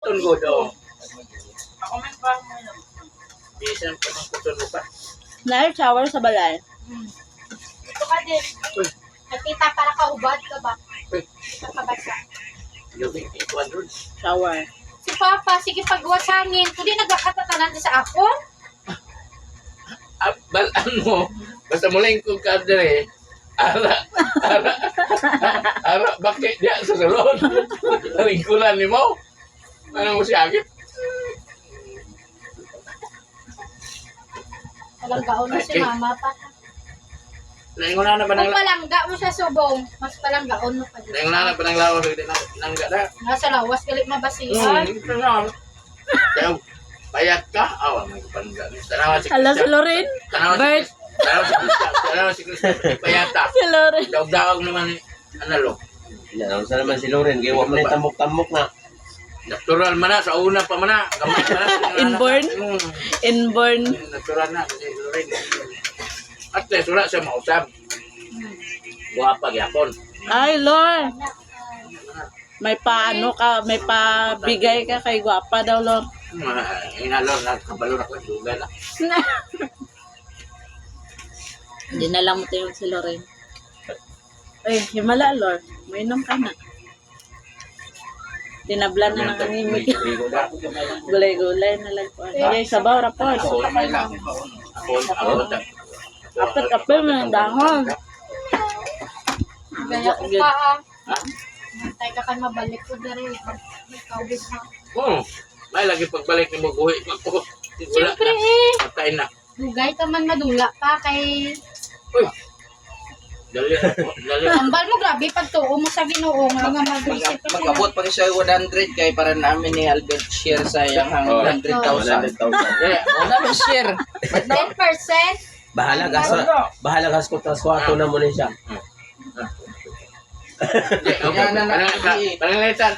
kuton ko do. Ako man pa mo yun. Bisan pa ng kuton mo pa. Shower sa balay. Ito ka din. Uy, Nakita para kaubad ka ba? uy. Nakabasa. Gabi, ikuan ron. Shower. Si Papa, sige pagwas hangin. Kundi nagkakatatanan sa ako. Balaan mo. Basta muling kong kadre. Ara, bakit dia sa salon? Lingkulan ni mo. Ano mo si Agit? Palanggaon mo si Mama pa. Naingunan na ba ng Kung palangga mo sa subong, mas palanggaon mo pa din. naingunan na ba ng lawas? Nangga na. Nasa lawas, galit mabasihan. Kaya, payat ka? Awa, may kapangga. Tanawa si Hala si Christian. Loren. Tanawa si Bert. Christian. Tanawa si Christian. Payata. Si Loren. Daog-daog naman ni Analo. Yan, sa naman si Loren, kaya wala na tambok-tambok na. Natural man na, sa una pa man na. Gamay pa na. Inborn? Inborn. Natural na. Kasi Loren. At least, wala siya mausap. Guwapa, gyapon. Ay, Lord. May paano ka, may pabigay ka kay gwapa daw, Lord. Inalor, nagkabalo na ko. Duga na. Hindi na lang mo tayo si Loren. Ay, himala, Lord. Mainom ka na. Tinabla na ng animik. Gulay-gulay na lang po. Ay, sabaw, rapon. Ako. Apit-apit mo ng dahon. Gaya ko pa ah. Nantay ka kan mabalik ko na rin. May kaubig ha. May lagi pagbalik ni mo guhi ako. Wala Siyempre na. eh. Patay na. Lugay ka man madula pa kay... Uy. Dali. Dali. Ambal mo grabe pagtuo mo sa Ginoo nga mag-isip ka Mag-abot pa rin siya 100 kay para namin ni Albert share sa iyang Oh. 100,000. 100,000. Wala ba share? 10%. Bahala gas ko, tas kwarto na muna siya. Okay. Panalitan.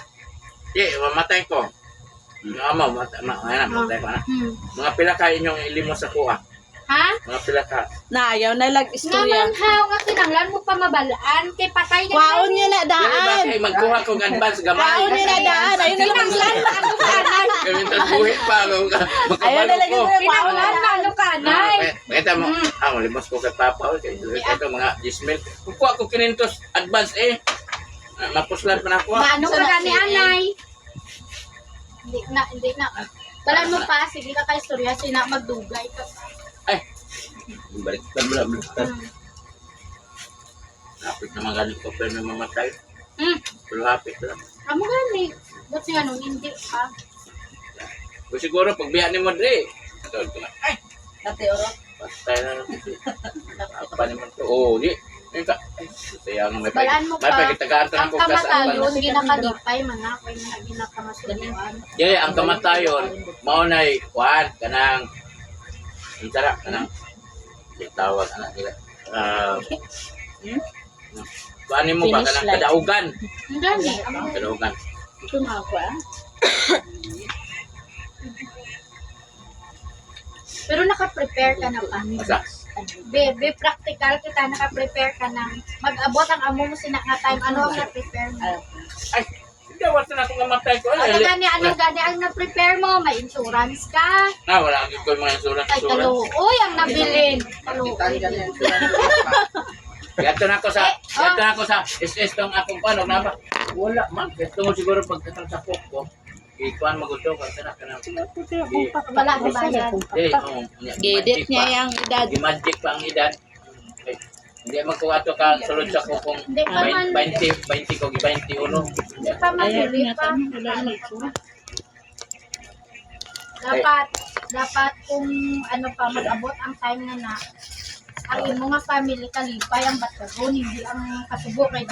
Mamatay ko. Yung ama, mamatay ko na. Mga pila ka inyong ilimos sa kuha. Ha? Mga pila ka. Na, ayaw na lag-istorya. Naman ha, nga kinanglan mo pa mabalaan kay patay na. Kwaon niya na Dili ba daan. kay magkuha kong advance gamay? Kwaon niya na daan. Ayaw na lang Kinanglan na ano kanay. Kami tas buhi pa. Ayaw na Makabalo lang ko. yung kwaon Kinanglan na. na ano kanay. Kita mo, limos ko kay Papa. Ito mga 10,000. Kukuha ko kinintos advance eh. Mapuslan pa na ako. Maano ka na ni anay? Hindi na. Balan mo pa, sige ka kay istorya, sina magdugay ka. Ay, Baliktad mo na, baliktad. hapit naman ganit ko pero may mamatay. Pero hapit lang. Amo gani. Ba't siya ano, hindi pa. O siguro pag biyan ni Madre. Ay, Ate Oro. patay na lang. Apa naman to? Oo, di. Ayun ka. Ay, sayang may Balaan mo pa. pagkitagaan ka ng Ang kukasaan. kamatayon, ginakalipay man na, kaya na ginakamasulian. Dili, ang kamatayon, maunay, kuhan, kanang, ang sarap, kanang, tawag, anak nila. Kuhanin mo ba, Finish kanang line. kadaugan. Ang gani. Kadaugan. Ito na ako ah. Pero naka-prepare ka na pa. Masa? Be practical kita, naka-prepare ka na. Mag-abot ang amo mo sinak na time. Ano ang na-prepare mo? Ay, hindi, wala na akong namatay ko. Ano gani, ang na-prepare mo? May insurance ka? Wala akong ko yung mga insurance. Ay, kaluoy ang nabilin. Kaluoy. Gato na ako sa SS tong akong paano na ba? Wala man. Gato mo siguro pagkatang sa ko. Ikuan magusto ka na kanang. Wala di bayad. Gidit niya yung edad. Magic pa ang edad. Okay. Hindi magkuha to ka sulod sa kukong Hindi pa man. 20 ko 21. Hindi pa Ayaw mabili niya pa. tanong. Wala na ito. Dapat kung ano pa mag-abot ang time na ang imo nga family kalipay ang batagon, hindi ang kasubo kay